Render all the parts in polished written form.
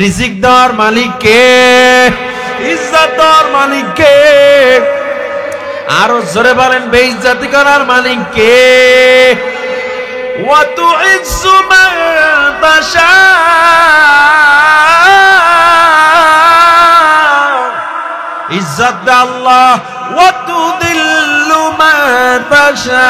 রিজিক দেওয়ার মালিক কে? ইজ্জত দেওয়ার মালিক কে? আরো জোরে বলেন, বেইজ্জতি করার মালিক কে? ওয়া তুইজ্জু মান তাশা, ইজ্জত দে আল্লাহ। ওয়া তুদিল্লু মান তাশা,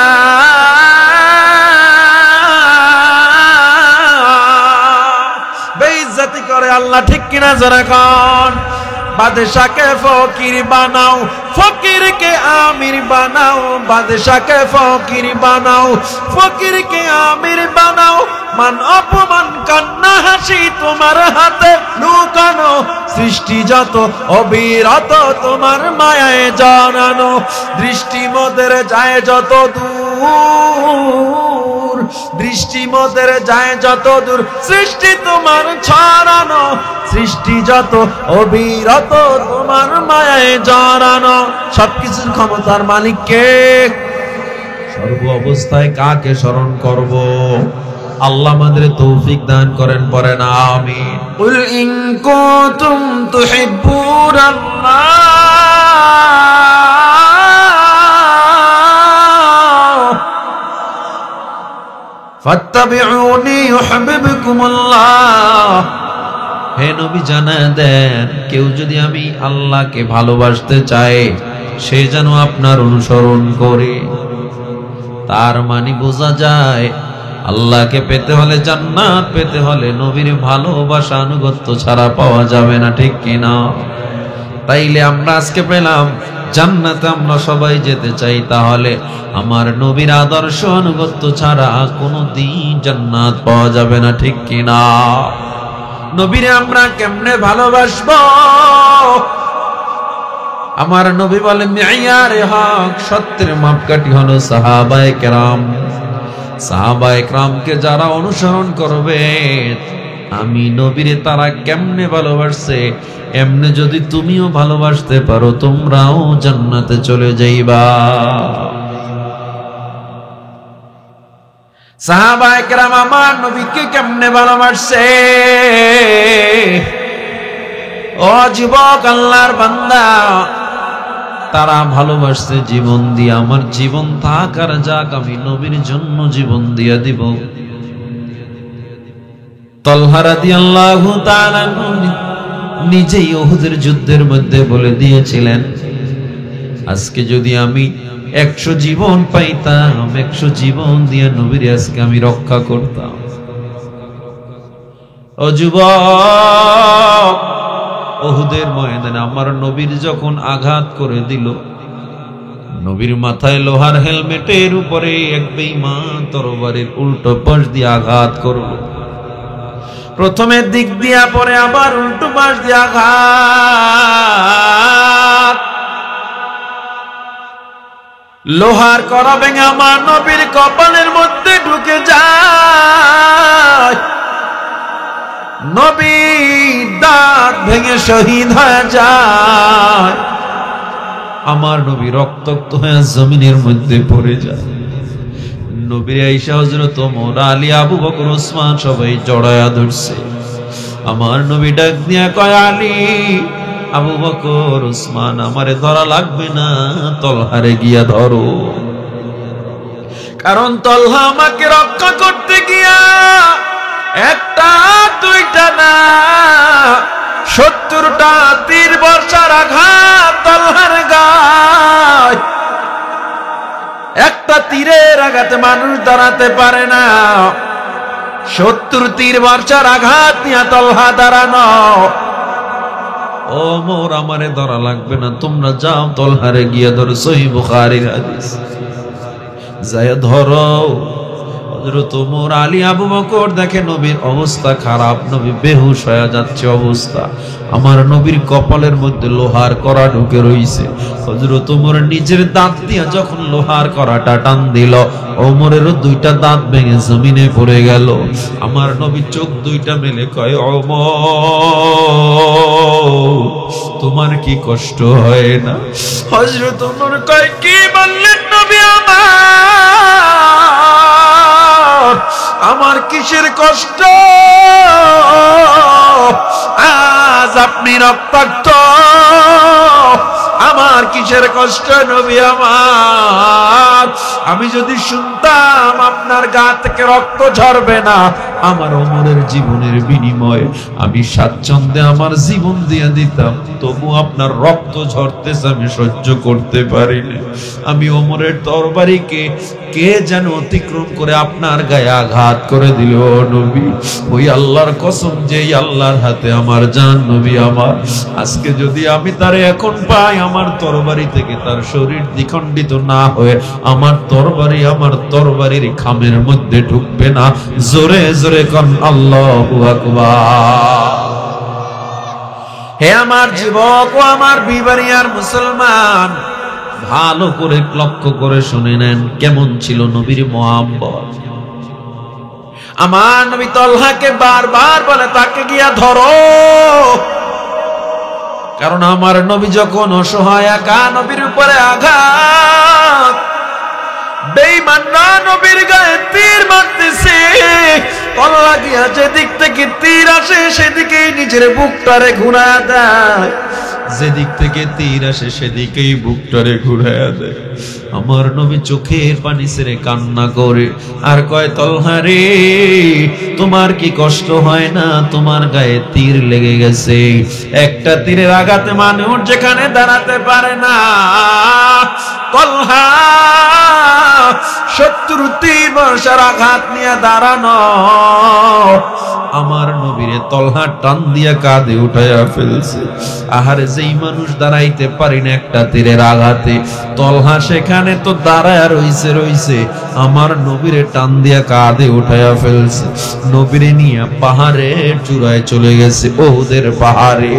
বেইজ্জতি করে আল্লাহ, ঠিক কিনা জোরে কোন? বাদশাকে ফকির বানাও, ফকিরকে আমির বানাও, বাদশাকে ফকির বানাও, ফকিরকে আমির বানাও। মান অপমান কান্না হাসি তোমার হাতে লুকানো, সৃষ্টি যত অবিরত তোমার মায়ায় জানানো। দৃষ্টি মোদের যায় যত দূর, দৃষ্টি মোদের যায় যত দূর, সৃষ্টি তোমার ছড়ানো, সৃষ্টি যত অবিরত তোমার মায়ায় জড়ানো। সবকিছুর ক্ষমতার মালিক কে? সর্ব অবস্থায় কাকে স্মরণ করব? আল্লাহ আমাদের তৌফিক দান করেন, পড়েন আমিন। কুল ইন কুনতুম তুহিব্বুনাল্লাহ ফাত্তাবিউনি ইউহিব্বুকুমুল্লাহ। হে নবী, জানায় দেন, কেউ যদি আমি আল্লাহকে ভালোবাসতে চায়, সে যেন আপনার অনুসরণ করে। তার মানে বোঝা যায়, আল্লাহকে পেতে হলে, জান্নাত পেতে হলে নবীর ভালোবাসা আনুগত্য ছাড়া পাওয়া যাবে না, ঠিক কিনা? তাইলে আমরা আজকে পেলাম জান্নাতে আমরা সবাই যেতে চাই, তাহলে আমার নবীর আদর্শ আনুগত্য ছাড়া কোনো দিন জান্নাত পাওয়া যাবে না, ঠিক কিনা? নবীরে আমরা কেমনে ভালোবাসবো? আমার নবী বলেন, মিয়ারে হক, সত্যের মাপকাঠি হলো সাহাবায়ে কেরাম। সাহাবায়ে কেরামকে যারা অনুসরণ করবে, আমি নবীরে তারা কেমনে ভালোবাসছে, এমনে যদি তুমিও ভালোবাসতে পারো, তোমরাও জান্নাতে চলে যাইবা। সাহাবায়ে কেরাম আমার নবীকে কেমনে ভালোবাসছে? ও যুবক, আল্লাহর বান্দা, তারা ভালোবাসছে জীবন দিয়ে। আমার জীবন থাক আর যাক, আমি নবীর জন্য জীবন দিয়ে দিব। তালহা রাদিয়াল্লাহু তাআলা নিজেই উহুদের যুদ্ধের মধ্যে বলে দিয়েছিলেন, আজকে যদি আমি 100 জীবন পাইতাম, 100 জীবন দিয়ে নবীর আজকে আমি রক্ষা করতাম। ও যুবক, উহুদের ময়দানে আমার নবীর যখন আঘাত করে দিল, নবীর মাথায় লোহার হেলমেটের উপরে এক বেঈমান তরবারির উল্টো পাশ দিয়ে আঘাত করলো। প্রথমে দিক দিয়া, পরে আবার উল্টো পাশ দিয়ে আঘাত। লোহার কড়া ভেঙে আমার নবীর কপালের মধ্যে ঢুকে যায়, নবী দাঁত ভেঙে শহীদ হয়ে যায়। আমার নবী রক্তাক্ত হয়ে জমিনের মধ্যে পড়ে যায়। নবীর আয়েশা, হযরত ওমর, আলী, আবু বকর, ওসমান সবাই জড়ায়া ধরছে। আমার নবী ডাক দিয়া কয়, আলী, আবু বকর, ওসমান, আমারে ধরা লাগবে না, তলহারে গিয়া ধরো। কারণ তলহা আমাকে রক্ষা করতে গিয়া একটা দুইটা না, 70টা তীর বর্ষার আঘাত তলহার গায়। একটা তীরের আঘাতে মানুষ দাঁড়াতে পারে না, 70 তীর বর্ষার আঘাত নিয়ে তলহা দাঁড়ানো। ও মোর, আমারে ধরা লাগবে না, তোমরা যাও, তলহারে গিয়ে ধরো। সহিহ বুখারীর হাদিস। যায় ধরো। হযরত ওমর, আলী, আবু বকর দেখে নবীর অবস্থা খারাপ, নবী বেহুশ হয়ে যাচ্ছে অবস্থা। আমার নবীর কপালের মধ্যে লোহার কড়া ঢুকে রইছে। হযরত ওমর নিজের দাঁত দিয়ে যখন লোহার কড়াটা টান দিল, ওমরেরও 2টা দাঁত ভেঙে জমিনে পড়ে গেল। আমার নবী চোখ 2টা মেলে কয়, ওমর, তোমার কি কষ্ট হয় না? হযরত ওমর কয়, কি বললেন নবী আমার? আমার কিসের কষ্ট? আপনি রক্তাক্ত, আমার কিসের কষ্ট নবী আমার? আমি যদি শুনতাম আপনার গা থেকে রক্ত ঝরবে না, আমার ওমরের জীবনের বিনিময়ে আমি স্বাচ্ছন্দ্যে আমার জীবন দিয়ে দিতাম, তবু আপনার রক্ত ঝরতেছে আমি সহ্য করতে পারি না। আমি ওমরের তরবারিকে কে যেন অতিক্রম করে আপনার গায়ে আঘাত করে দিল নবী। ওই আল্লাহর কসম, যেই আল্লাহর হাতে আমার জান নবী আমার, আজকে যদি আমি তারে এখন পাই, আমার তরবারি থেকে তার শরীর দ্বিখণ্ডিত না হয়ে আমার তরবারির খামের মধ্যে ঢুকবে না। জোরে জোরে কোন আল্লাহু আকবার। হে আমার যুবক ও আমার বিবারিয়ার মুসলমান, ভালো করে লক্ষ্য করে শুনে নেন কেমন ছিল নবীর মোহাব্বত। আমার নবী তলহাকে বারবার বলে তাকে গিয়া ধরো, কারণ আমার নবী যখন অসহায় একা, নবীর উপরে আঘাত, বেঈমানরা নবীর গায়ে তীর মারতেছে, তলহা গিয়া যেদিক থেকে তীর আসে সেদিকেই নিজের বুকটারে ঘুরায়া দেয়, যেদিক থেকে তীর আসে সেদিকেই বুকটারে ঘুরায়া দেয়। আমার নবী চোখের পানি ছেড়ে কান্না করে আর কয়, তলহা রে, তোমার কি কষ্ট হয় না? তোমার গায়ে তীর লেগে গেছে, একটা তীরের আঘাতে মানুষ যেখানে দাঁড়াতে পারে না, তলহা 70 বর্ষার আঘাত নিয়ে দাঁড়ানো। আমার নবীরে তলহা টান দিয়া কাঁধে উঠাইয়া ফেলছে। আহারে, যেই মানুষ দাঁড়াইতে পারি না একটা তীরের আঘাতে, তলহা সেখানে তো দাঁড়ায়া রইছে, আমার নবীরে টান দিয়া কাঁধে উঠাইয়া ফেলছে। নবীরে নিয়ে পাহাড়ের চূড়ায় চলে গেছে, ওদের পাহাড়ে,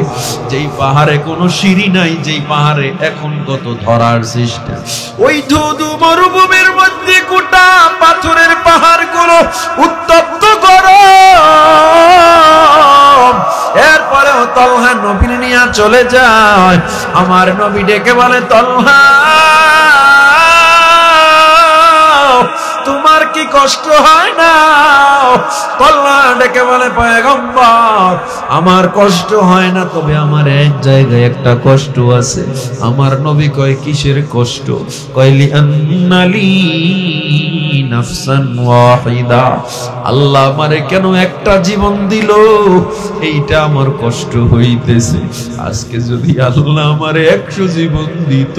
যেই পাহাড়ে কোনো সিঁড়ি নাই, যেই পাহাড়ে এখন কত ধরার সিস্টেম। ওই ধুধু মরুভূমির মধ্যে গোটা পাথরের পাহাড়গুলো উত্তপ্ত করো। এরপরেও তলহা নবী নিয়ে চলে যায়। আমার নবী ডেকে বলে, তলহা, তোমার কি কষ্ট হয় না? তলহা ডেকে বলে, পয়গম্বর, আমার কষ্ট হয় না, তবে আমার এক জায়গায় একটা কষ্ট আছে। আমার নবী কয়, কিসের কষ্ট? কয়লি আন্নালি নাফসান ওয়াহিদা, আল্লাহ আমারে কেন একটা জীবন দিল, এইটা আমার কষ্ট হইতেছে। আজকে যদি আল্লাহ আমারে 100 জীবন দিত,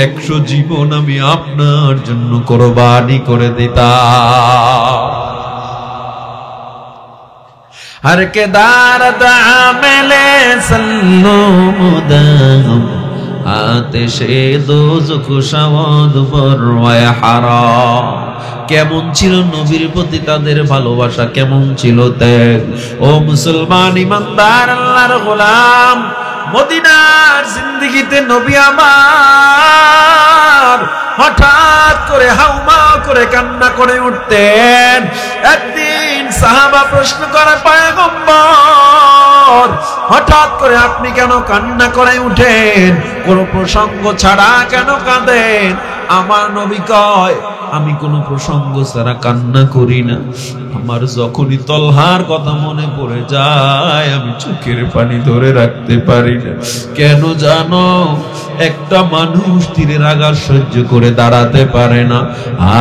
100 জীবন আমি আপনার জন্য কুরবানি করে দিতাম। हर के दारद आमेले सल्लो मुदाम आतिशे दोज़ख शवाद बरवाए हाराम। কেমন ছিল নবীর প্রতি তাদের ভালোবাসা, কেমন ছিল ত্যাগ। ও মুসলমান ইমানদার আল্লাহর গোলাম, মদিনার জিন্দেগিতে নবী আমার হঠাৎ করে হাউমা করে কান্না করে উঠতেন। একদিন সাহাবা প্রশ্ন করে, পয়গম্বর, হঠাৎ করে আপনি কেন কান্না করে উঠেন? কোন প্রসঙ্গ ছাড়া কেন কাঁদেন? আমার নবী কয়, আমি কোনো প্রসঙ্গ ছাড়া কান্না করি না। আমার যখনই তলহার কথা মনে পড়ে যায়, আমি চোখের পানি ধরে রাখতে পারি না। কেন জানো? একটা মানুষ তীরের আঘাত সহ্য করে দাঁড়াতে পারে না,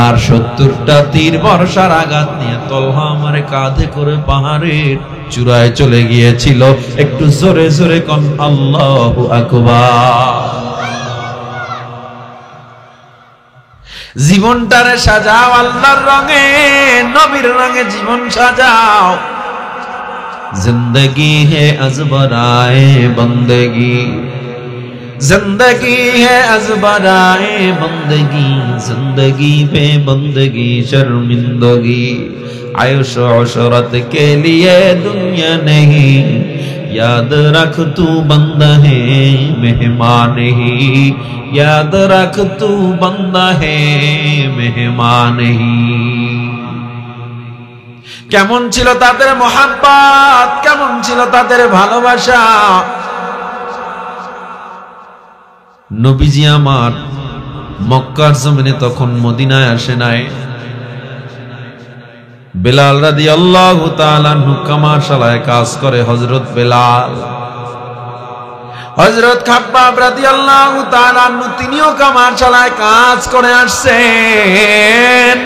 আর 70টা তীর বর্ষার আঘাত নিয়ে তলহা আমার কাঁধে করে পাহাড়ের চূড়ায় চলে গিয়েছিল। একটু জোরে জোরে কোন আল্লাহু আকবার। জীবনটারে সাজাও আল্লাহর রঙে, নবীর রঙে জীবন সাজাও। जिंदगी है अज़बराए बंदगी, जिंदगी है अज़बराए बंदगी, जिंदगी पे बंदगी शर्मिंदगी, आयुष औशरत के लिए दुनिया नहीं, याद रख तू बंदा है मेहमान ही, याद रख तू बंदा है मेहमान ही। কেমন ছিল তাদের মোহাব্বত, কেমন ছিল তাদের ভালোবাসা। নবীজি আমার মক্কার জমিনে তখন মদিনায় আসে নাই, বেলাল রাদিয়াল্লাহু তাআলা আনহু কামারশালায় কাজ করে। হযরত বেলাল, হযরত খাব্বাব রাদিয়াল্লাহু তাআলা আনহু তিনিও কামারশালায় কাজ করে আসছেন।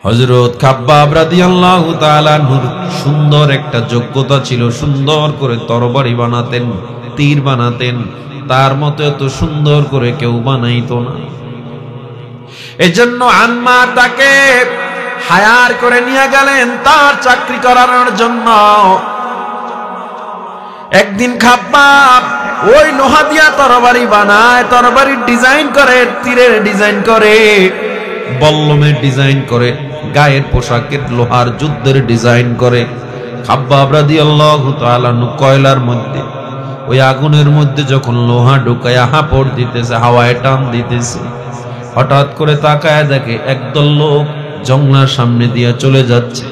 হযরত খাব্বাব রাদিয়াল্লাহু তাআলা আনহুর সুন্দর একটা যোগ্যতা ছিল, সুন্দর করে তরবারি বানাতেন, তীর বানাতেন, তার মতো এত সুন্দর করে কেউ বানাইতো না। এজন্য আম্মার তাকে হায়ার করে নিয়ে গেলেন তার চাকরি করানোর জন্য। একদিন খাব্বাব ওই লোহা দিয়া তরবারি বানায়, তরবারির ডিজাইন করে, তীরের ডিজাইন করে, বল্লমের ডিজাইন করে, গায়ের পোশাকের লোহার যুদ্ধের ডিজাইন করে। খাব্বাব রাদিয়াল্লাহু তাআলা কয়লার মধ্যে, ওই আগুনের মধ্যে যখন লোহা ঢুকায়া হাপড় দিতেছে, হাওয়ায় টান দিতেছে, হঠাৎ করে তাকায় দেখে একদল লোক জংলার সামনে দিয়ে চলে যাচ্ছে।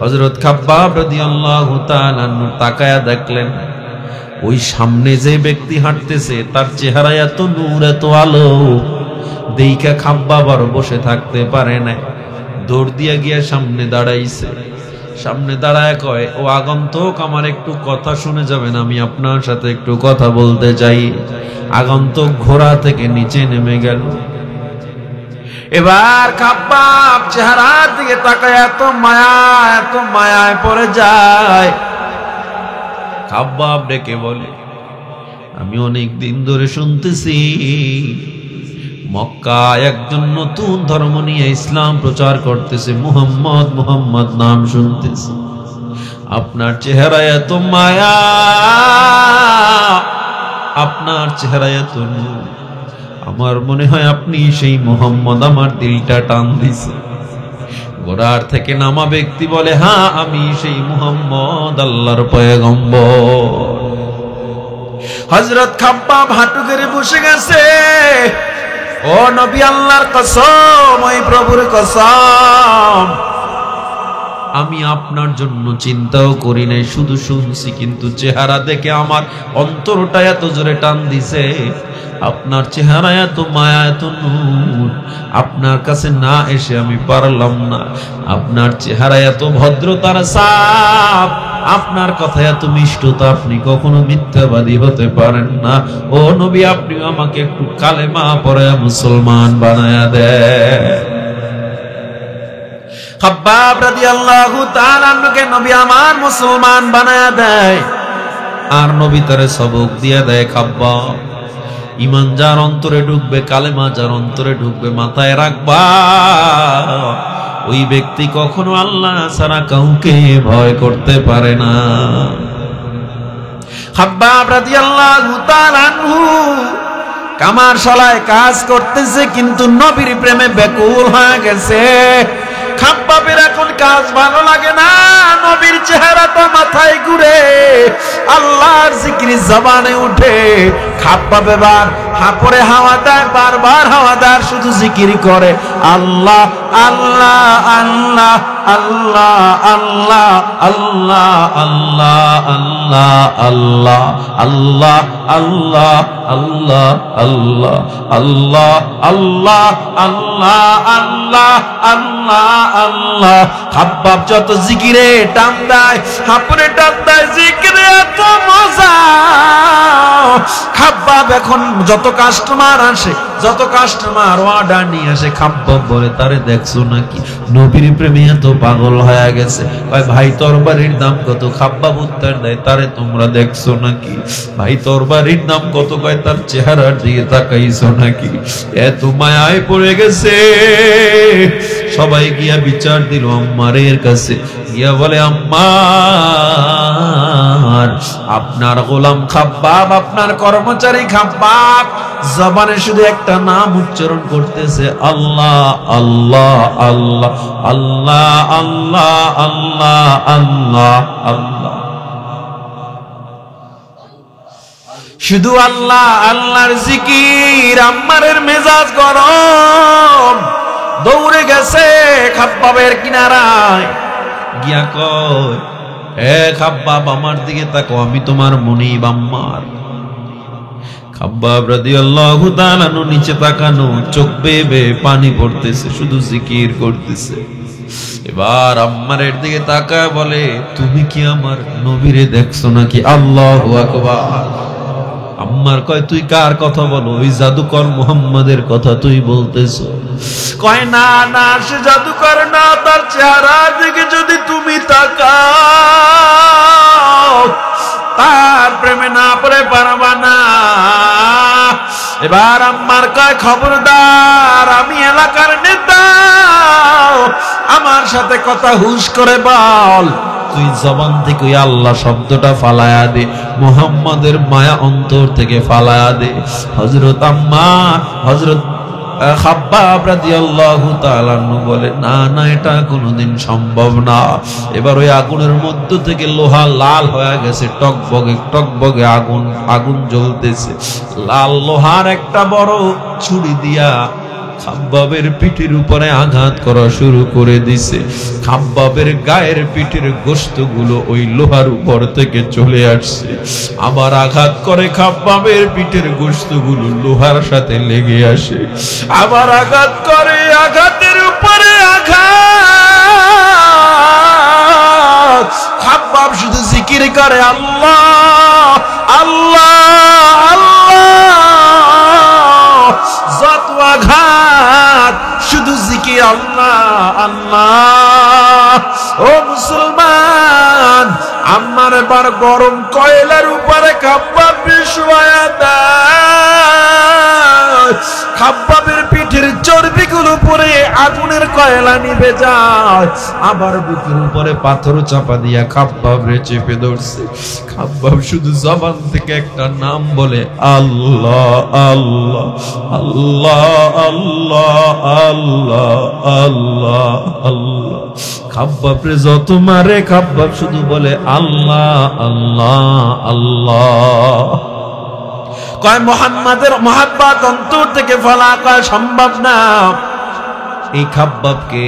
হযরত খাব্বাব রাদিয়াল্লাহু তাআলা তাকায়া দেখলেন ওই সামনে যে ব্যক্তি হাঁটতেছে তার চেহারায় এত নূর, এত আলো, দেইখা খাব্বাব আর বসে থাকতে পারে না, দৌড় দিয়া গিয়া সামনে দাঁড়াইছে। সামনে দাঁড়ায় কয়, ও আগন্তুক, আমার একটু কথা শুনে যাবেন, আমি আপনার সাথে একটু কথা বলতে চাই। আগন্তুক ঘোড়া থেকে নিচে নেমে গেল। এবার খাব্বাব চেহারার দিকে তাকায় এত মায়া, এত মায়ায় পড়ে যায়। খাব্বাব ডেকে বলে, আমি অনেক দিন ধরে শুনতেছি মক্কায় একজন নতুন ধর্ম নিয়ে ইসলাম প্রচার করতেছে, মুহাম্মদ, মুহাম্মদ নাম শুনতেছি। আপনার চেহারায় এত মায়া, আপনার চেহারায় এত নূর, আমার মনে হয় আপনি সেই মুহাম্মদ। আমার দিলটা টান দিছে। ঘোড়ার থেকে নামা ব্যক্তি বলে, হ্যাঁ আমি সেই মুহাম্মদ, আল্লাহর পয়গম্বর। হযরত খাব্বাব হাঁটু গেড়ে বসে গেছে। ও নবী, আল্লাহর কসম, ওই প্রভুর কসম, আমি আপনার জন্য চিন্তাও করি নাই, শুধু শুনছি, কিন্তু চেহারা দেখে আমার অন্তরটা এত জোরে টান দিছে। আপনার চেহারা এত মায়া, এত নূর, আপনার কাছে না এসে আমি পারলাম না। আপনার চেহারা এত ভদ্রতার ছাপ, আপনার কথা এত মিষ্টতা, আপনি কখনো মিথ্যাবাদী হতে পারেন না। ও নবী, আপনি আমাকে একটু কালেমা পড়ায়া মুসলমান বানায়া দেন। খাব্বাব রাদিয়াল্লাহু তাআলা আনহুকে নবী আমার মুসলমান বানায়া দেয়, আর নবী তারে সবক দিয়া দেয়, খাব্বাব, ঈমান যার অন্তরে ঢুকবে, কালেমা যার অন্তরে ঢুকবে, মাথায় রাখবা ওই ব্যক্তি কখনো আল্লাহ ছাড়া কাউকে ভয় করতে পারে না। খাব্বাব রাদিয়াল্লাহু তাআলা আনহু কামারশালায় কাজ করতেছে, কিন্তু নবীর প্রেমে ব্যাকুল হয়ে গেছে। খাব্বাবের এখন কাজ ভালো লাগে না, নবীর চেহারাটা মাথায় ঘুরে, আল্লাহর জিকির জবানে উঠে। খাব্বাব এবার হাঁপড়ে হাওয়া দেয়, বারবার হাওয়া দেয়, শুধু জিকির করে, আল্লাহ আল্লাহ আল্লাহ আল্লাহ আল্লাহ আল্লাহ আল্লাহ আল্লাহ আল্লাহ আল্লাহ আল্লাহ আল্লাহ আল্লাহ আল্লাহ আল্লাহ আল্লাহ আল্লাহ আল্লাহ। খাব্বাব যত জিকিরে টান দেয়, হাঁপড়ে টান দেয়, জিকিরে এত মজা। খাব্বাব এখন যত কাস্টমার আসে, যত কাস্টমার অর্ডার নিয়ে আসে, খাব্বাব বলে, তারে দেখছো নাকি নবীর প্রেমে এত পাগল হয়ে গেছে? ভাই তরবারির দাম কত? খাব্বাব উত্তর দেয়, তারে তোমরা দেখছো নাকি? ভাই তরবারির দাম কত? কয় তার চেহারার দিকে তাকাইছো নাকি? এত মায়ায় পড়ে গেছে। সবাই গিয়া বিচার দিল আম্মারের কাছে, গিয়া বলে, আম্মার, আপনার গোলাম খাব্বাব, আপনার কর্মচারী খাব্বাব জবানে শুধু একটা নাম উচ্চারণ করতেছে, আল্লাহ আল্লাহ আল্লাহ আল্লাহ আল্লাহ আল্লাহ আল্লাহ আল্লাহ, শুধু আল্লাহ আল্লাহর জিকির। আম্মারের মেজাজ গরম, দৌড়ে গেছে খাব্বাবের কিনারায়, গিয়া কয়, এ খাব্বাব, আমার দিকে তাকো, আমি তোমার মুনিব আম্মার। খাব্বাব রাদিয়াল্লাহু তাআলা আনহু নিচে তাকানো, চোখ বেয়ে বেয়ে পানি পড়তেছে, শুধু জিকির করতেছে। এবার আম্মারের দিকে তাকায় বলে, তুমি কি আমার নবীরে দেখছো নাকি? আল্লাহু আকবার। আম্মার কয়, তুই কার কথা বলো? ওই জাদুকর মুহাম্মাদের কথা তুই বলতেছো? কয়, না না, সে জাদুকর না, তার চেহারার দিকে যদি তুমি তাকাও তার প্রেমে না পড়ে পারবা না। এবার আম্মার কয়, খবরদার, আমি এলাকার নেতা, আমার সাথে কথা হুশ করে বল। তুই জবান থেকে ওই আল্লাহ শব্দটা ফালায়া দে, মুহাম্মাদের মায়া অন্তর থেকে ফালায়া দে। হযরত আম্মার, হযরত খাব্বাব রাদিয়াল্লাহু তাআলা আনহু বলে, না না, এটা কোনোদিন সম্ভব না। এবার ওই আগুনের মধ্য থেকে লোহা লাল হয়ে গেছে, টকবগে টকবগে আগুন, আগুন জ্বলতেছে। লাল লোহার একটা বড় ছুরি দিয়া খাব্বাবের পিঠের উপরে আঘাত করা শুরু করে দিছে। খাব্বাবের গায়ের পিঠের গোশতগুলো ওই লোহার উপর থেকে চলে আসছে, আবার আঘাত করে খাব্বাবের পিঠের গোশতগুলো লোহার সাথে লেগে আসে, আবার আঘাত করে, আঘাতের উপরে আঘাত। খাব্বাব শুধু জিকির করে, আল্লাহ আল্লাহ আল্লাহ। যত আঘাত শুধু জিকির, আল্লাহ আল্লাহ। ও মুসলমান, আমার এবার গরম কয়লার উপরে খাব্বাব শুয়ায়া দেয়। খাব্বাবের পিঠের চর্বিগুলো পরে আগুনের কয়লা নিভে যায়, আবার বুকের উপরে পাথর চাপা দিয়া খাব্বাবরে চেপে ধরছে। খাব্বাব শুধু জবান থেকে একটা নাম বলে, আল্লাহ আল্লাহ আল্লাহ আল্লাহ আল্লাহ আল্লাহ আল্লাহ। খাব্বাবরে যত মারে, খাব্বাব শুধু বলে আল্লাহ আল্লাহ আল্লাহ। কয়, মুহাম্মাদের মহব্বত অন্তর থেকে ফলা কয় সম্ভব না। এই খাব্বাবকে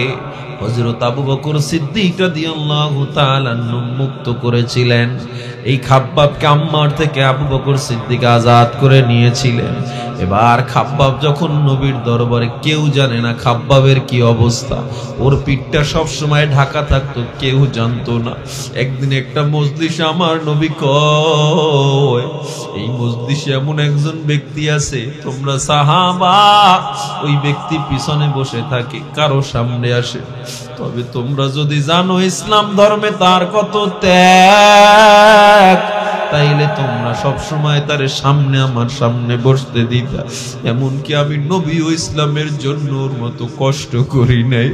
হযরত আবু বকর সিদ্দিক রাদিয়াল্লাহু তাআলা মুক্ত করেছিলেন। এই খাব্বাবকে আম্মার থেকে আবু বকর সিদ্দিক আজাদ করে নিয়েছিলেন। এবার খাব্বাব যখন নবীর দরবারে, কেউ জানে না খাব্বাবের কি অবস্থা, ওর পিঠটা সব সময় ঢাকা থাকতো, কেউ জানতো না। একদিন একটা মজলিসে আমার নবী কয়, এই মজলিসে এমন একজন ব্যক্তি আছে, তোমরা সাহাবা, ওই ব্যক্তি পিছনে বসে থাকে, কারো সামনে আসে। তবে তোমরা যদি জানো ইসলাম ধর্মে তার কত ত্যাগ, তাইলে তোমরা সব সময় তার সামনে, আমার সামনে বসতে দিতা। এমনকি আমি নবী ও ইসলামের জন্য ওর মতো কষ্ট করি নাই।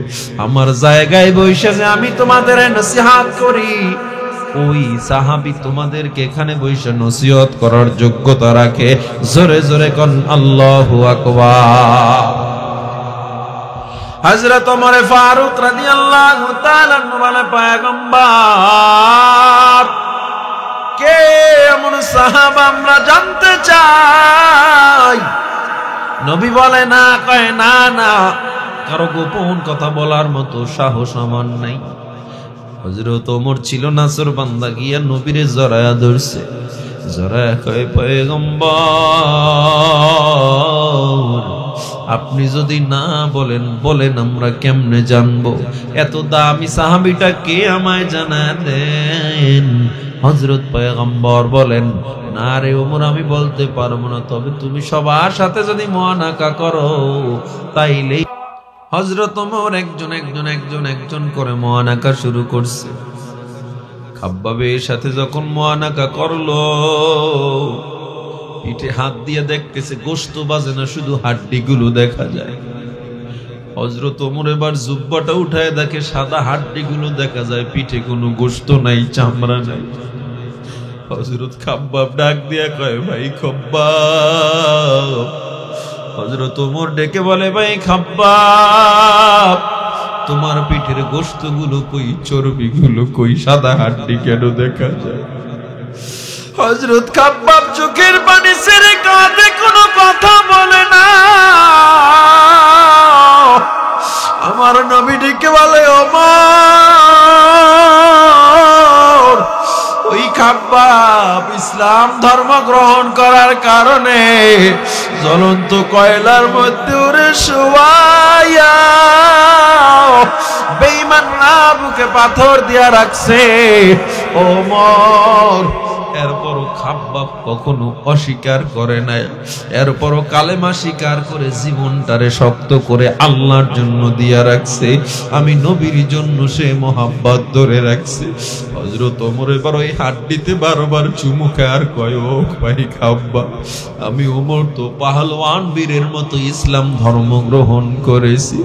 আমার জায়গায় বসে যে আমি তোমাদের নসিহত করি, ওই সাহাবী তোমাদেরকে এখানে বসে নসিহত করার যোগ্যতা রাখে। জোরে জোরে কোন আল্লাহু আকবার। হযরত ওমর ফারুক রাদিয়াল্লাহু তাআলা বলে, পয়গম্বর, কে এমন সাহাবা আমরা জানতে চাই। নবী বলে, না। কয়, না না, কারো গোপন কথা বলার মতো সাহস আমার নাই। হযরত ওমর ছিল নাসর বান্দা, গিয়া নবীরে জড়ায়া ধরছে। জড়ায়া কয়, পয়গম্বর, আপনি যদি না বলেন, বলেন আমরা কেমনে জানবো? এত দামি সাহাবীটা কে, আমায় জানা দেন। হযরত পয়গম্বর বলেন, না রে ওমর, আমি বলতে পারবো না, তবে তুমি সবার সাথে যদি মুআনাকা করো তাইলে। হযরত ওমর একজন একজন একজন একজন করে মুআনাকা শুরু করছে। খাব্বাবের সাথে যখন মুআনাকা করলো, পিঠে হাত দিয়ে দেখতেছে গোশত বাজে না, শুধু হাড্ডিগুলো দেখা যায়। হযরত ওমর এবার জুব্বাটা উঠায় দেখে সাদা হাড্ডিগুলো দেখা যায়, পিঠে কোনো গোশত নাই, চামড়া নাই। হযরত খাব্বাব ডাক দিয়া কয়, ভাই খাব্বাব। হযরত ওমর ডেকে বলে, ভাই খাব্বাব, তোমার পিঠের গোশতগুলো কই, চর্বিগুলো কই, সাদা হাড্ডি কেন দেখা যায়? হযরত খাব্বাব চোখের পানি ছেড়ে কাঁদে, কোনো কথা বলে না। আমার নবী ডেকে বলে, ওমর, ওই খাব্বাব ইসলাম ধর্ম গ্রহণ করার কারণে জ্বলন্ত কয়লার মধ্যে ওরে শোয়াইয়া বেঈমানরা বুকে পাথর দিয়া রাখছে। ওমর এরপরও খাব্বাব কখনো অস্বীকার করে নাই, এরপরও কালেমা স্বীকার করে জীবনটারে শক্ত করে আল্লাহর জন্য দিয়া রাখছে। আমি নবীর জন্য সে মোহাব্বত ধরে রাখছে। হযরত ওমর এবার ওই হাড্ডিতে বারবার চুমু খায় আর কয়, ও ভাই খাব্বাব, আমি ওমর তো পাহলওয়ান বীরের মতো ইসলাম ধর্ম গ্রহণ করেছি।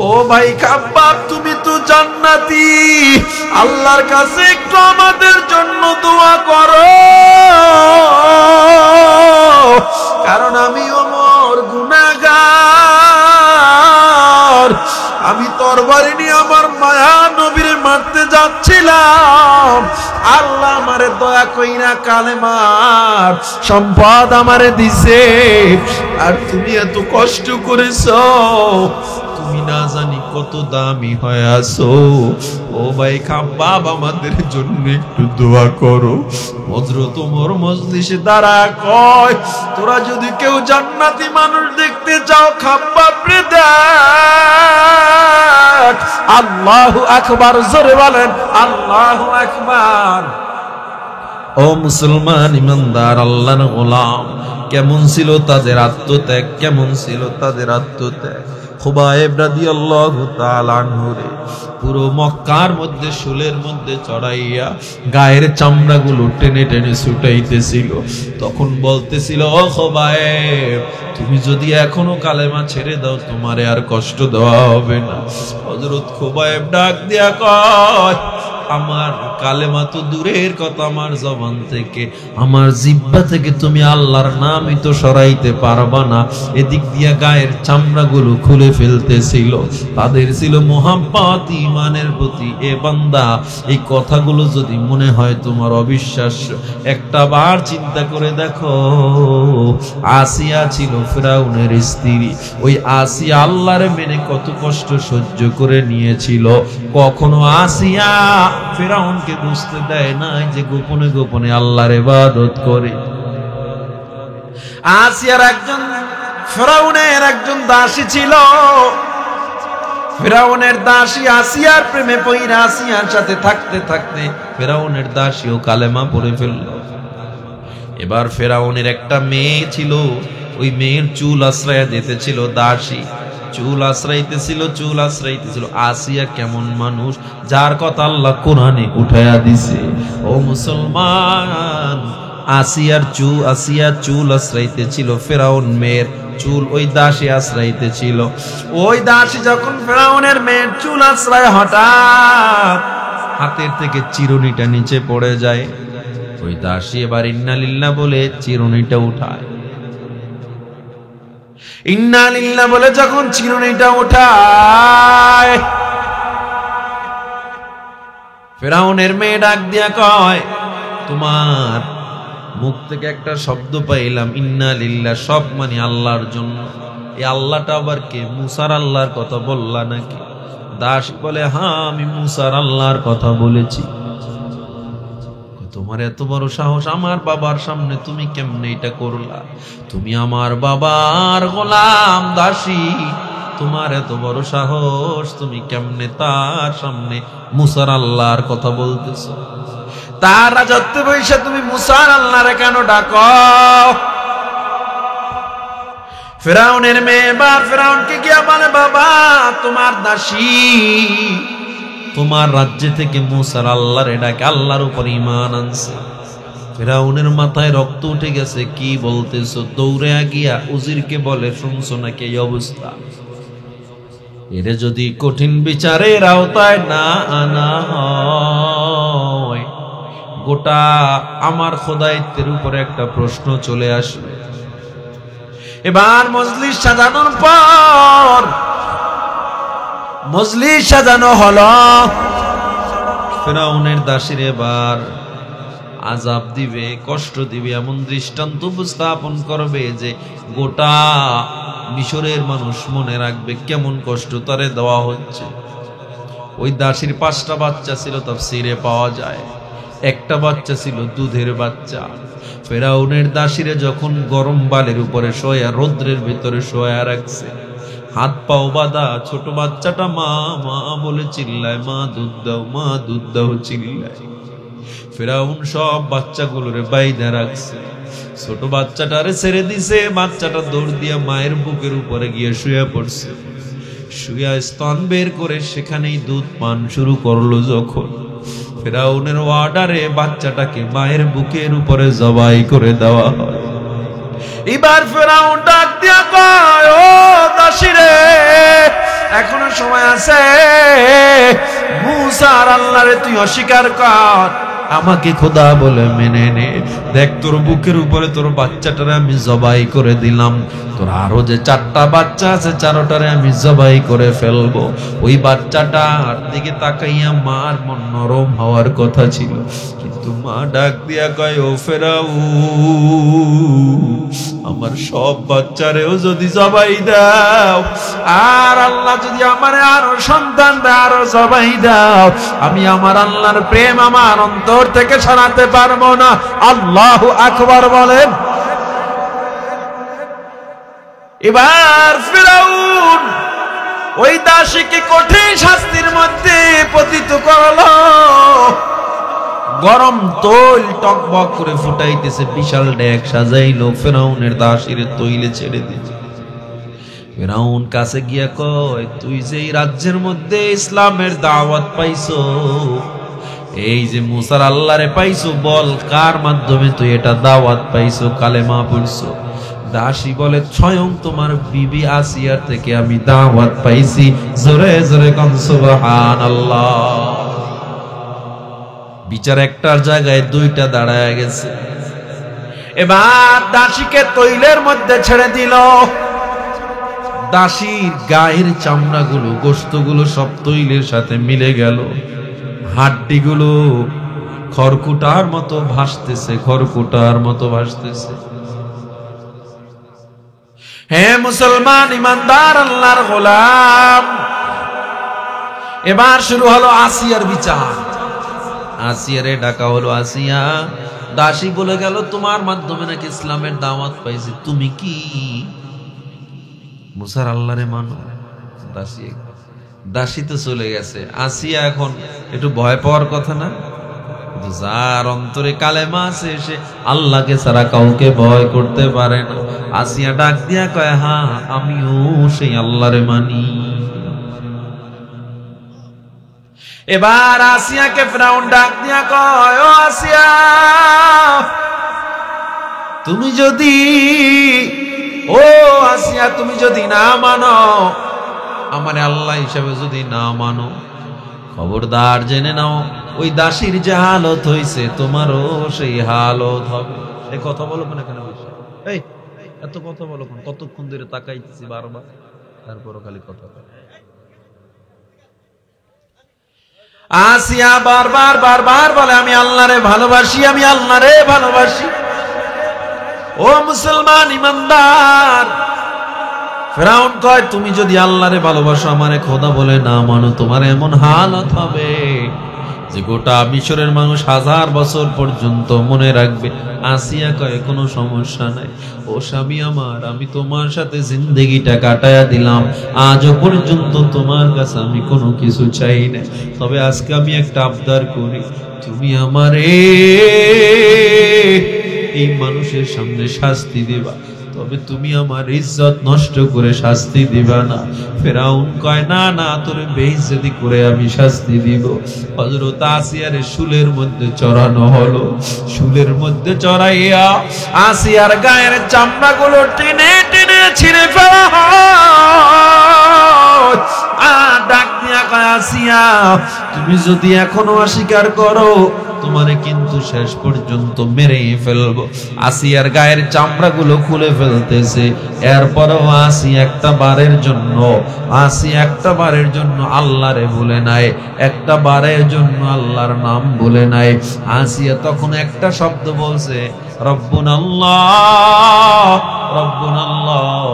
ও ভাই খাব্বাব, তুমি তো জান্নাতি, আল্লাহর কাছে একটু আমাদের জন্য দোয়া করো, কারণ আমি ওমর গুনাহগার। আমি তরবারি নিয়ে আমার মায়া নবীর মারতে যাচ্ছিলাম, আল্লাহ আমারে দয়া কইরা কালেমার সম্পদ আমারে দিছে, আর তুমি এত কষ্ট করেছো, তুমি না জানি কত দামি হয়ে আছো। ও ভাই খাব্বাব, আমাদের জন্য একটু দোয়া করো। হযরত ওমর মজলিসে দাঁড়া কয়, তোরা যদি কেউ জান্নাতি মানুষ দেখতে চাও, খাব্বাব রে দেখ। আল্লাহু আকবার, জোরে বলেন আল্লাহু আকবার। ও মুসলমান ইমানদার আল্লাহর গোলাম, কেমন ছিল তাদের আত্মত্যাগ, কেমন ছিল তাদের আত্মত্যাগ। খুবাইব রাদিয়াল্লাহু তাআলা আনহু পুরো মক্কার মধ্যে শুলের মধ্যে চড়াইয়া গায়ের চামড়াগুলো টেনে টেনে ছুটাইতেছিল। তখন বলতেছিল, ও খুবাইব, তুমি যদি এখনো কালেমা ছেড়ে দাও, তোমারে আর কষ্ট দেওয়া হবে না। হযরত খুবাইব ডাক দিয়া কয়, আমার কালেমা তো দূরের কথা, আমার জবান থেকে, আমার জিহ্বা থেকে তুমি আল্লাহর নামই তো সরাইতে পারবা না। এদিক দিয়া গায়ের চামড়াগুলো খুলে ফেলতেছিল। তাদের ছিল মোহাব্বত ঈমানের প্রতি। এ বান্দা, এই কথাগুলো যদি মনে হয় তোমার অবিশ্বাস্য, একটা বার চিন্তা করে দেখো, আসিয়া ছিল ফিরাউনের স্ত্রী। ওই আসিয়া আল্লাহরে মেনে কত কষ্ট সহ্য করে নিয়েছিল। কখনো আসিয়া ফিরাউনকে বুঝতে দেয় নাই যে গোপনে গোপনে আল্লাহর ইবাদত করে। আসিয়ার একজন ফিরাউনের একজন দাসী ছিল। ফিরাউনের দাসী আসিয়ার প্রেমে পইরা আসিয়ার সাথে থাকতে থাকতে ফিরাউনের দাসীও কালেমা পড়ে ফেলল। এবার ফিরাউনের একটা মেয়ে ছিল, ওই মেয়ের চুল আশ্রয়া দিতেছিল দাসী, চুল আশ্রাইতেছিল। আসিয়া কেমন মানুষ, যার কথা আল্লাহ কোরআনে উঠায়া দিছে। ও মুসলমান, আসিয়া চুল আশ্রাইতেছিল, ফিরাউন মেয়ের চুল ওই দাসী আশ্রাইতেছিল। ওই দাসী যখন ফিরাউনের মেয়ের চুল আশ্রয়, হঠাৎ হাতের থেকে চিরুনিটা নিচে পড়ে যায়। ওই দাসী এবার ইন্না লিল্লাহ বলে চিরুনিটা উঠায়। ইন্না লিল্লাহ বলে যখন চিরুনিটা উঠায়, ফিরাউনের মেয়ে ডাক দিয়া কয়, তোমার মুখ থেকে একটা শব্দ পাইলাম, ইন্না লিল্লাহ, সব মানে আল্লাহর জন্য। এই আল্লাহটা আবার কে? মুসার আল্লাহর কথা বললা নাকি? দাস বলে, হ্যাঁ, আমি মুসার আল্লাহর কথা বলেছি। তোমার এত বড় সাহস, আমার বাবার সামনে তুমি কেমনে এটা করলা? তুমি আমার বাবার গোলাম দাসী, তোমার এত বড় সাহস, তুমি কেমনে তার সামনে মুসার আল্লাহর কথা বলতেছ? তার রাজত্বে বৈশা তুমি মুসার আল্লাহরে কেন ডাকো? ফিরাউনের মেয়ে এবার ফিরাউনকে গিয়া বলে, বাবা, তোমার দাসী তোমার রাজ্য থেকে মুসার আল্লাহরে ডাকে, আল্লাহর উপর ঈমান আনছে। ফিরাউনের মাথায় রক্ত উঠে গেছে। কি বলতেছো? দৌড়ে গিয়া উজিরকে বলে, শুনছো নাকি এই অবস্থা? এর যদি কঠিন বিচারের আওতায় না আনা হয়, গোটা আমার খোদাইত্বের উপরে একটা প্রশ্ন চলে আসবে। এবার মজলিস সাজানোর পর, মজলিস সাজানো হলো, ফিরাউনের দাসীর এবার আযাব দিবে, কষ্ট দিবে, এমন দৃষ্টান্ত উপস্থাপন করবে যে গোটা মিশরের মানুষ মনে রাখবে কেমন কষ্ট তারে দেওয়া হচ্ছে। ওই দাসীর 5টা বাচ্চা ছিল, তাফসীরে পাওয়া যায়। একটা বাচ্চা ছিল দুধের বাচ্চা। ফেরাউনের দাসীরে যখন গরম বালের উপরে শোয়া, রৌদ্রের ভিতরে শোয়া রাখছে, হাত পাও বাঁধা, ছোট বাচ্চাটা মা মা বলে চিল্লায়, মা দুধ দাও, মা দুধ দাও চিল্লায়। ফেরাউন সব বাচ্চাগুলোরে বাইধা রাখছে, ছোট বাচ্চাটারে ছেড়ে দিছে। বাচ্চাটা দৌড় দিয়ে মায়ের বুকের উপরে গিয়ে শুয়ে পড়ছে। শুয়া স্তন বের করে সেখানেই দুধ পান শুরু করলো। যখন ফেরাউনের অর্ডারে বাচ্চাটাকে মায়ের বুকের উপরে জবাই করে দেওয়া হয়, এবার ফেরাউন ডাক দিয়া কয়, ও দাসীরে, এখনো সময় আছে, মুসা আর আল্লাহরে তুই অস্বীকার কর, আমাকে খোদা বলে মেনে নে। দেখ, তোর বুকের উপরে তোর বাচ্চাটারে আমি জবাই করে দিলাম, তোর আরো যে 4টা বাচ্চা আছে 4টারে আমি জবাই করে ফেলবো। ওই বাচ্চাটার দিকে তাকাইয়া মার মন নরম হওয়ার কথা ছিল, কিন্তু মা ডাক দিয়া কয়, ও ফেরাউন, আমার সব বাচ্চারেও যদি জবাই দাও, আর আল্লাহ যদি আমারে আরো সন্তান দেয়, আরো জবাই দাও, আমি আমার আল্লাহর প্রেম আমার অন্তর থেকে সরাতে পারবো না। আল্লাহু আকবার বলেন। এবার ফিরাউন ওই দাসীকে কঠিন শাস্তির মধ্যে পতিত করলো। গরম তৈল টকবক করে ফুটাইতেছে, বিশাল ডেক সাজাইলো, ফেরাউনের দাসীর তৈলে ছেড়ে দিল। ফেরাউন কাছে গিয়া কয়, তুই যে এই রাজ্যের মধ্যে ইসলামের দাওয়াত পাইছো, এই যে মুসার আল্লাহরে পাইছো, বল কার মাধ্যমে তুই এটা দাওয়াত পাইছো, কালেমা পড়ছো? দাসী বলে, স্বয়ং তোমার বিবি আসিয়ার থেকে আমি দাওয়াত পাইছি। জোরে জোরে কোন সুবহানাল্লাহ। বিচার একটার জায়গায় 2টা দাঁড়ায় গেছে। এবার দাসীকে তৈলের মধ্যে ছেড়ে দিল। দাসীর গায়ের চামড়াগুলো, গোশতগুলো সব তৈলের সাথে মিলে গেল, হাড্ডিগুলো খড়কুটার মতো ভাসতেছে, খড়কুটার মতো ভাসতেছে। হে মুসলমান ইমানদার আল্লাহর গোলাম, এবার শুরু হলো আসিয়ার বিচার। আসিয়ারে ডাকা হলো। আসিয়া, দাসী বলে গেল, তোমার মাধ্যমে নাকি ইসলামের দাওয়াত পাইছি, তুমি কি মুসার আল্লাহরে মানো? দাসী তো চলে গেছে। আসিয়া এখন একটু ভয় পাওয়ার কথা না? যার অন্তরে কালেমা আছে সে আল্লাহকে ছাড়া কাউকে ভয় করতে পারে না। আসিয়া ডাক দিয়া কয়, হ্যাঁ আমিও সেই আল্লাহরে মানি। এবার আসিয়াকে ফেরাউন ডাক দিয়া কয়, ও আসিয়া, তুমি যদি না মানো, আমার আল্লাহ হিসাবে যদি না মানো, খবরদার জেনে নাও, ওই দাসীর যে হালত হইছে তোমারও সেই হালত হবে। এই কথা বলো কেন এখানে বসে? এই এত কথা বলো কেন? কতক্ষণ ধরে তাকাইতেছি বারবার, তারপরও খালি কথা বলো। আসিয়া বারবার বলে, আমি আল্লাহরে ভালোবাসি, আমি আল্লাহরে ভালোবাসি। ও মুসলমান ইমানদার, ফেরাউন কয়, তুমি যদি আল্লাহরে ভালোবাসো, আমারে খোদা বলে না মানো, তোমার এমন হালত হবে যে গোটা মিশরের মানুষ 1000 বছর পর্যন্ত মনে রাখবে। আসিয়া কয়, কোনো সমস্যা নাই, ও স্বামী আমার, আমি তোমার সাথে জিন্দেগিটা কাটায়া দিলাম, আজও পর্যন্ত তোমার কাছে আমি কোনো কিছু চাই না, তবে আজকে আমি একটা আবদার করি, তুমি আমারে এই মানুষের সামনে শাস্তি দিবা, তবে তুমি আমার ইজ্জত নষ্ট করে শাস্তি দিবা না। ফেরাউন কয়, না না, তোর বেইজ্জতি করে আমি শাস্তি দিব। হযরত আসিয়ার শুলের মধ্যে চড়ানো হলো। শুলের মধ্যে চড়াইয়া আসিয়ার গায়ের চামড়াগুলো টেনে টেনে ছিঁড়ে ফেলা হয়। আর ডাক দিয়া কয়, আসিয়া, তুমি যদি এখনো অস্বীকার করো, তোমারে কিন্তু শেষ পর্যন্ত মেরে ফেলবো। আসিয়ার গায়ের চামড়াগুলো খুলে ফেলতেছে। এরপরও আসি একটা বারের জন্য আল্লাহরে ভুলে নাই, একটা বারের জন্য আল্লাহর নাম ভুলে নাই। আসিয়া তখন একটা শব্দ বলছে, রব্বুনাল্লাহ, রব্বুনাল্লাহ।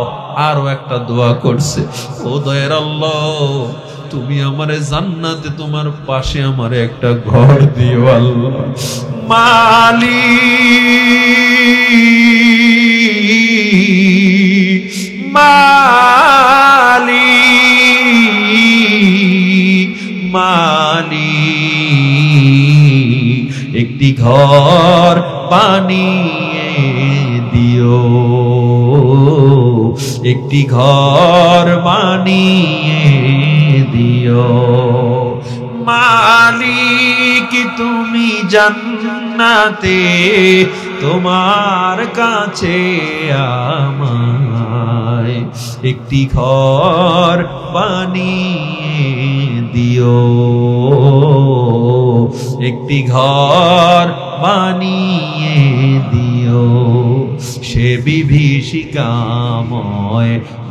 আরো একটা দোয়া করছে, ও দয়ার আল্লাহ, তুমি আমারে জান্নাতে তোমার পাশে আমারে একটা ঘর দিও আল্লাহ। মালিক একটি ঘর বানিয়ে দিও, একটি ঘর বানিয়ে দিও। মালিক তুমি জান্নাতে তোমার কাছে আমায় একটি ঘর বানিয়ে দিও, একটি ঘর বানিয়ে দিও। সে বিভীষিকাময়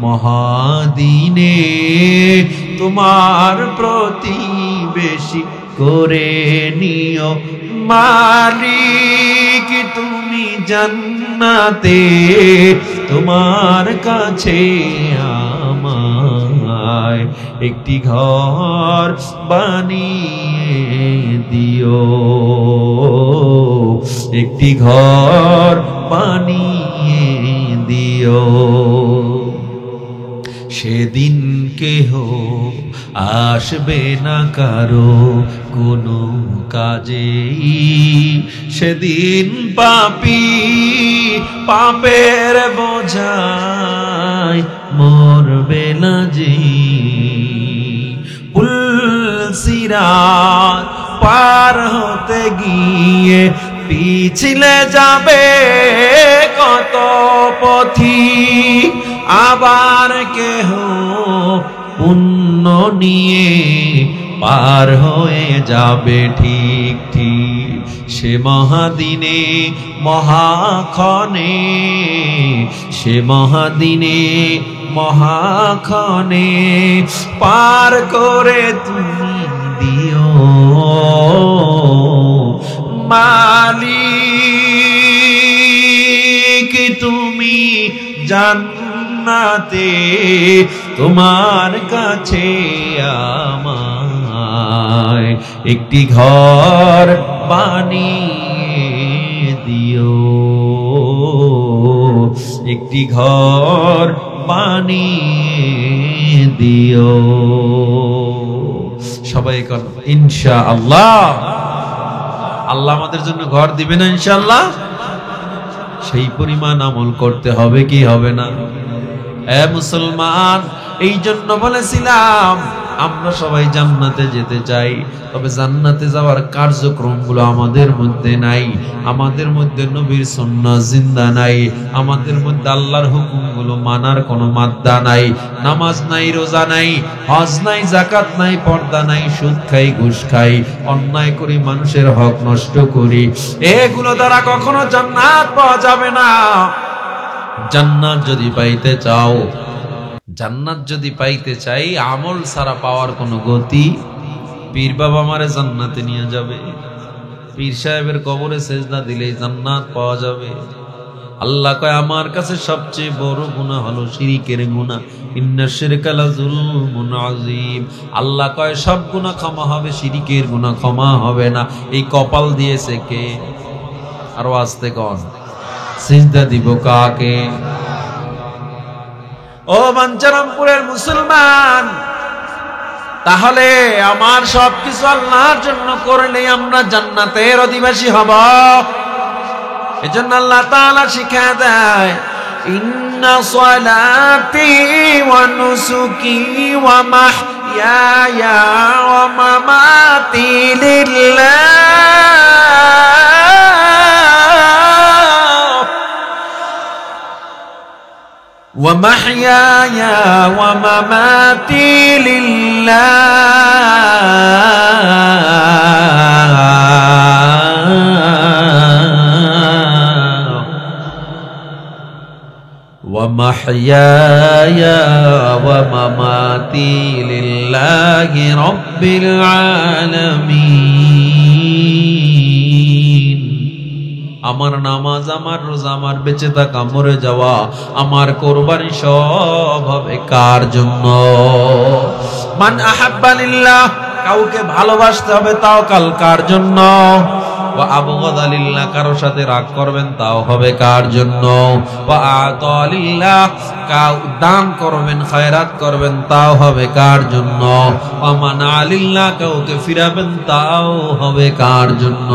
মহাদিনে তোমার প্রতিবেশী করে নিও। মালিক তুমি জান্নাতে তোমার কাছে আমায় একটি ঘর বানিয়ে দিও, একটি ঘর বানিয়ে দিও। সেদিন কেহ আসবে না কারো কোনো কাজেই, সেদিন পাপী পাপের বোঝায় মরবে না যে। পুলসিরাত পার হতে গিয়ে পিছলে যাবে কত পথিক, আবার কেহ পুণ্য নিয়ে পার হয়ে যাবে ঠিক ঠিক। সে মহাদিনে মহাক্ষণে, সে মহাদিনে মহাক্ষণে পার করে তুমি দিও। মালিক তুমি জান্নাতে তোমার কাছে আমায় একটি ঘর বানিয়ে দিও, একটি ঘর বানিয়ে দিও। সবাই কর ইনশাআল্লাহ। আল্লাহ আমাদের জন্য ঘর দিবে না ইনশাআল্লাহ? সেই পরিমাণ আমল করতে হবে কি হবে না? এ মুসলমান, এই জন্য বলেছিলাম আমরা সবাই জান্নাতে যেতে চাই, তবে জান্নাতে যাওয়ার কার্যক্রমগুলো আমাদের মধ্যে নাই, আমাদের মধ্যে নবীর সুন্নাহ জিন্দা নাই, আমাদের মধ্যে আল্লাহর হুকুমগুলো মানার কোনো মাদ্দা নাই। নামাজ নাই, রোজা নাই, হজ নাই, যাকাত নাই, পর্দা নাই, সুদ খাই, ঘুষ খাই, অন্যায় করি, মানুষের হক নষ্ট করি। এগুলো দ্বারা কখনো জান্নাত পাওয়া যাবে না। জান্নাত যদি পাইতে চাও, জান্নাত যদি পাইতে চাই, আমল ছাড়া পাওয়ার কোনো গতি। পীর বাবা আমারে জান্নাতে নিয়ে যাবে, পীর সাহেবের কবরে সেজদা দিলেই জান্নাত পাওয়া যাবে। আল্লাহ কয় আমার কাছে সবচেয়ে বড় গুনাহ হলো শিরকের গুনাহ, ইন্না শিরকা লাযুলমুন আযীম। আল্লাহ কয় সব গুনাহ ক্ষমা হবে, শিরকের গুনাহ ক্ষমা হবে না। এই কপাল দিয়েছে কে? আরো আস্তে কন, সিজদা দিব কাকে? ও বাঞ্ছারামপুরের মুসলমান, তাহলে আমার সবকিছু আল্লাহর জন্য করলে আমরা জান্নাতের অধিবাসী হব। এজন্য আল্লাহ তাআলা শিখায় দেয়, ইন্না সালাতি ওয়া নুসুকি ওয়া মাহইয়ায়া ওয়া মামাতি লিল্লাহ ওয়া মাহইয়ায়া ওয়া মামাতি ومحياي ومماتي لله رب العالمين আমার নামাজ, আমার রোজা, আমার বেঁচে থাকা, মরে যাওয়া, আমার কোরবানি সব হবে কার জন্য? মান আহাব্বা লিল্লাহ, কাউকে ভালোবাসতে হবে, তাও কাল কার জন্য? ওয়া আবগাদা লিল্লাহ, কারোর সাথে রাগ করবেন, তাও হবে কার জন্য? ওয়া আতা লিল্লাহ, কাউ দান করবেন, খায়রাত করবেন, তাও হবে কার জন্য? ওয়া মানা লিল্লাহ, কাউকে ফিরাবেন, তাও হবে কার জন্য?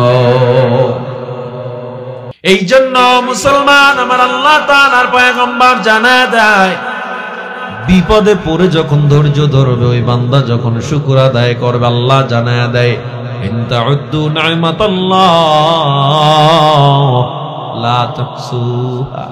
এই জন্য মুসলমান, আমার আল্লাহ তাআলার পয়গম্বর জানায় দেয়, বিপদে পড়ে যখন ধৈর্য ধরবে ওই বান্দা, যখন শুকর আদায় করবে, আল্লাহ জানায় দেয়, ইন তাউদ্দু নি'মাতাল্লাহ লা তুহসুহা।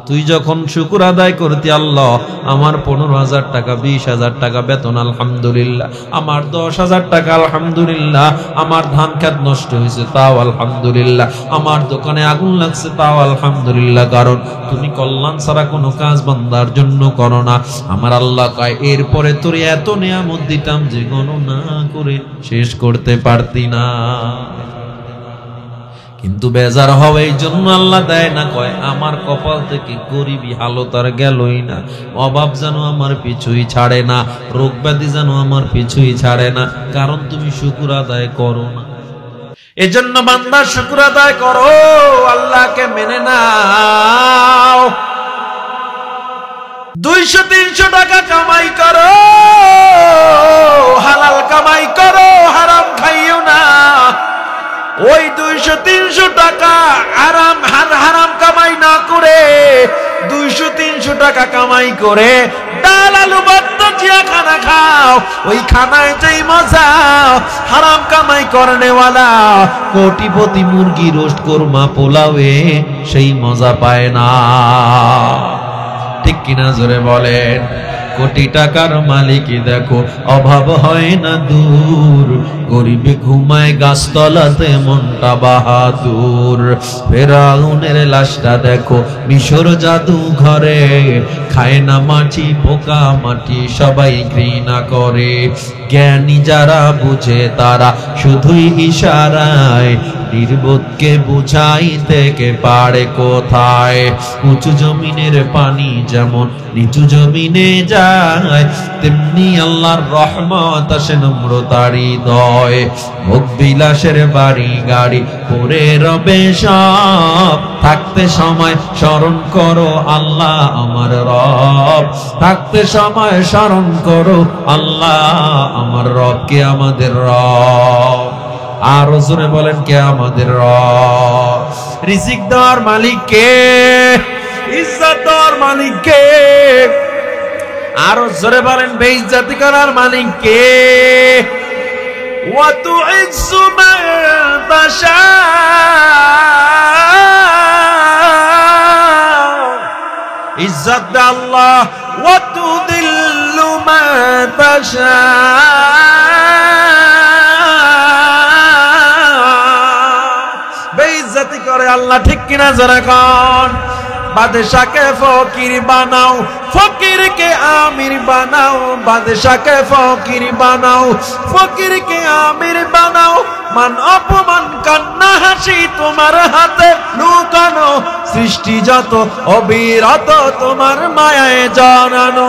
তুই যখন শুকর আদায় করতি, আল্লাহ আমার 15,000 টাকা, 20,000 টাকা বেতন, আলহামদুলিল্লাহ, আমার 10,000 টাকা, আলহামদুলিল্লাহ, আমার ধান খেত নষ্ট হয়েছে, তাও আলহামদুলিল্লাহ, আমার দোকানে আগুন লাগছে, তাও আলহামদুলিল্লাহ, কারণ তুমি কল্যাণ ছাড়া কোনো কাজ বান্দার জন্য করো না। আমার আল্লাহ কয়, এরপরে তোর এত নিয়ামত দিতাম যে গণনা করে শেষ করতে পারতি না। কিন্তু বেজার হবে, এই জন্য আল্লাহ দেয় না, কয় আমার কপাল থেকে গরিবী হালত আর গেলই না, অভাব যেন আমার পিছুই ছাড়ে না, রোগ ব্যাধি যেন আমার পিছুই ছাড়ে না, কারণ তুমি শুকর আদায় করো না। এজন্য বান্দা শুকর আদায় করো, আল্লাহকে মেনে নাও। 200-300 টাকা কামাই করো, হালাল কামাই করো, হারাম খাইও না। ওই 200-300 টাকা হারাম কামাই না করে 200-300 টাকা কামাই করে ডাল আলু ভর্তা জিয়া খানা খাও। ওই খানায় যেই মজা হারাম কামাই করনেওয়ালা কোটিপতি মুরগি রোস্ট কোরমা পোলাওয়ে সেই মজা পায় না। ঠিক কিনা জোরে বলেন? কোটি টাকার মালিকই দেখো অভাব হয় না দূর, গরিবে ঘুমায় গাছতলাতে মনটা বাহাদুর। ফেরাউনের লাশটা দেখো মিশর জাদু ঘরে, খায় না মাটি পোকা মাটি সবাই ঘৃণা করে। জ্ঞানী যারা বুঝে তারা শুধুই ইশারায় নির্বোধকে বুঝাইতে কে পারে কোথায়। উঁচু জমিনের পানি যেমন নিচু জমিনে যায়, তেমনি আল্লাহর রহমত আসে নম্রতার হৃদয়। ভোগ বিলাসের বাড়ি গাড়ি পরে রবে সব, থাকতে সময় স্মরণ করো আল্লাহ আমার রব। থাকতে সময় স্মরণ করো আল্লাহ আমার রব। কে আমাদের রব? আরো জোরে বলেন, কে আমাদের রব? রিজিক দেওয়ার মালিক কে? ইজ্জত দেওয়ার মালিক কে? আরো জোরে বলেন, বেইজ্জতি করার মালিক কে? ওয়া তুইজ্জু মান তাশা, ইজ্জত দে আল্লাহ। ওয়া তুদিল্লু মান তাশা, বেইজ্জতি করে আল্লাহ। ঠিক কিনা যারা কন? বাদশাকে ফকির বানাও, ফকিরকে আমির বানাও। বাদশাকে ফকির বানাও, ফকিরকে আমির বানাও। মান অপমান কান্না হাসি তোমার হাতে লুকানো, সৃষ্টি যত অবিরত তোমার মায়ায় জানানো।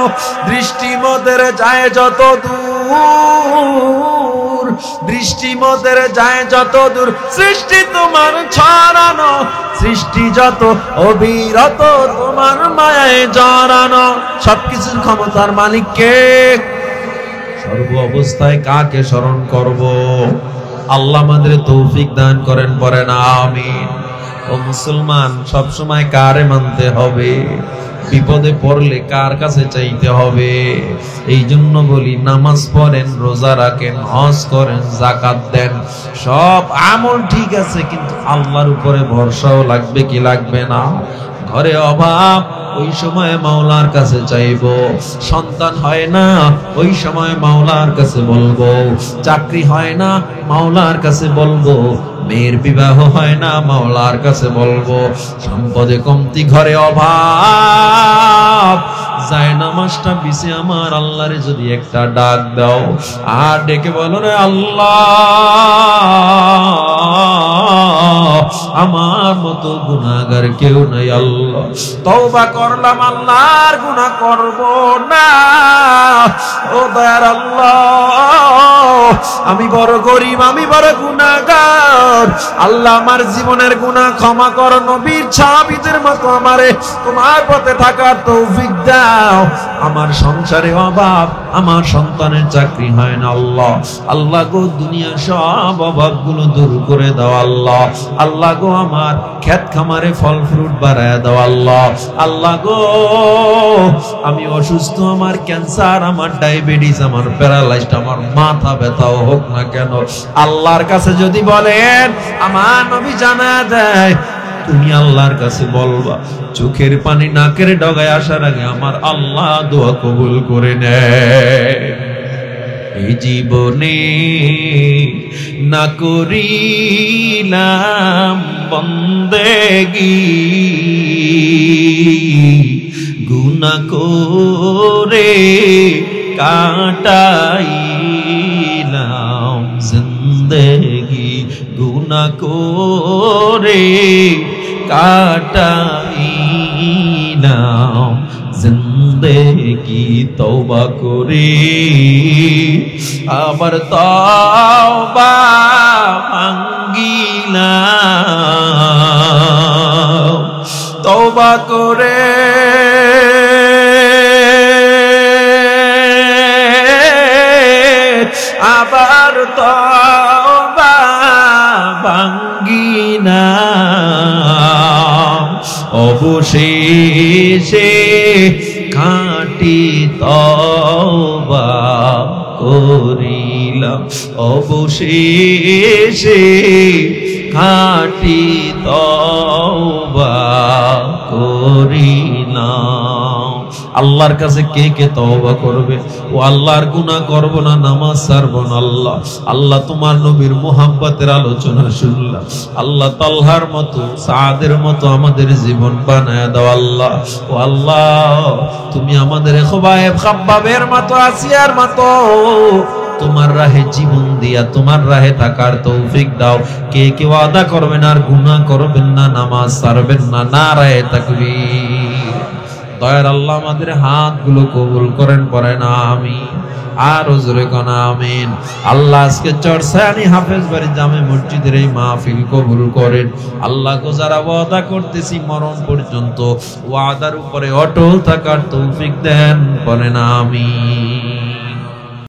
দৃষ্টি মোদের যায় যত দূর, দৃষ্টি মোদের যায় যত দূর, সৃষ্টি তোমার ছড়ানো। সৃষ্টি যত অবিরত তোমার মায়ায় জড়ানো। সবকিছুর ক্ষমতার মালিক কে? সর্ব অবস্থায় কাকে স্মরণ করব? আল্লাহ আমাদের তৌফিক দান করেন, পড়েন আমিন। ও মুসলমান, সব সময় কারে মানতে হবে? বিপদে পড়লে কার কাছে চাইতে হবে? এই জন্য বলি, নামাজ পড়েন, রোজা রাখেন, হজ করেন, যাকাত দেন, সব আমল ঠিক আছে, কিন্তু আল্লাহর উপরে ভরসাও লাগবে কি লাগবে না? ঘরে অভাব, ওই সময় মাওলার কাছে চাইবো। সন্তান হয় না, ওই সময় মাওলার কাছে বলবো। চাকরি হয় না, মাওলার কাছে বলবো। মেয়ের বিবাহ হয় না, মাওলার কাছে বলবো। সম্পদে কমতি, ঘরে অভাব, যায় নামাজটা বিছে আমার আল্লাহরে যদি একটা ডাক দাও, আর ডেকে বলো রে আল্লাহ, আমার মতো গুনাহগার কেউ নাই আল্লাহ। তওবা করলাম, আল্লাহর গুনাহ করব না। ও দয়ার আল্লাহ, আমি বড় গরিব, আমি বড় গুনাহগার। আল্লাহ আমার জীবনের গুনাহ ক্ষমা করো, নবীর সাহাবীদের মতো আমারে তোমার পথে থাকার তৌফিক দাও। আমার সংসারে অভাব, আমার সন্তানের চাকরি হয় না আল্লাহ। আল্লাহ গো, দুনিয়া সব অভাবগুলো দূর করে দাও আল্লাহ। আল্লাহ গো, আমার ক্ষেত খামারে ফল ফ্রুট বাড়ায় দাও আল্লাহ। আল্লাহ গো, আমি অসুস্থ, আমার ক্যান্সার, আমার ডায়াবেটিস, আমার প্যারালাইজড, আমার মাথা ব্যথাও হোক না কেন, আল্লাহর কাছে যদি বলেন, আমার নবী জানা দেয়, তুমি আল্লাহর কাছে বলবা, চোখের পানি নাকের ডগায় আসার আগে আমার আল্লাহ দোয়া কবুল করে নেয়। এই জীবনে না করিলাম বন্দেগি, গুনাহ করে কাটাইলাম জিন্দেগি, গুনাহ করে কাটাইলাম জিন্দেগি। তওবা করে আবার তওবা ভাঙ্গিলাম, তওবা করে আবার তওবা ভাঙ্গিলাম, অবশেষে খাঁটি তওবা করিলাম, অবশেষে খাঁটি তওবা করিলাম। আল্লাহর কাছে কে কে তওবা করবে? ও আল্লাহর গুনাহ করব না, নামাজ ছাড়ব না আল্লাহ। আল্লাহ তোমার নবীর মুহাব্বতের আলোচনা শুনলাম আল্লাহ, তালহার মতো, সাদের মতো আমাদের জীবন বানায় দাও আল্লাহ। ও আল্লাহ, তুমি আমাদের খুবায়েব খাব্বাবের মতো, আসিয়ার মতো তোমার রাহে জীবন দিয়া তোমার রাহে থাকার তৌফিক দাও। কে কে ওয়াদা করবেন আর গুনাহ করবেন না, নামাজ ছাড়বেন না, নারায়ে তাকবীর। দয়ার আল্লাহ আমাদের হাতগুলো কবুল করেন, পড়েন আমিন। আর জোরে কোন আমিন। আল্লাহ আজকে চরসানি হাফেজ বাড়ি জামে মসজিদের এই মাহফিল কবুল করেন আল্লাহ গো। যারা ওয়াদা করতেছি মরণ পর্যন্ত ওয়াদার উপরে অটল থাকার তৌফিক দেন, বলেন আমিন।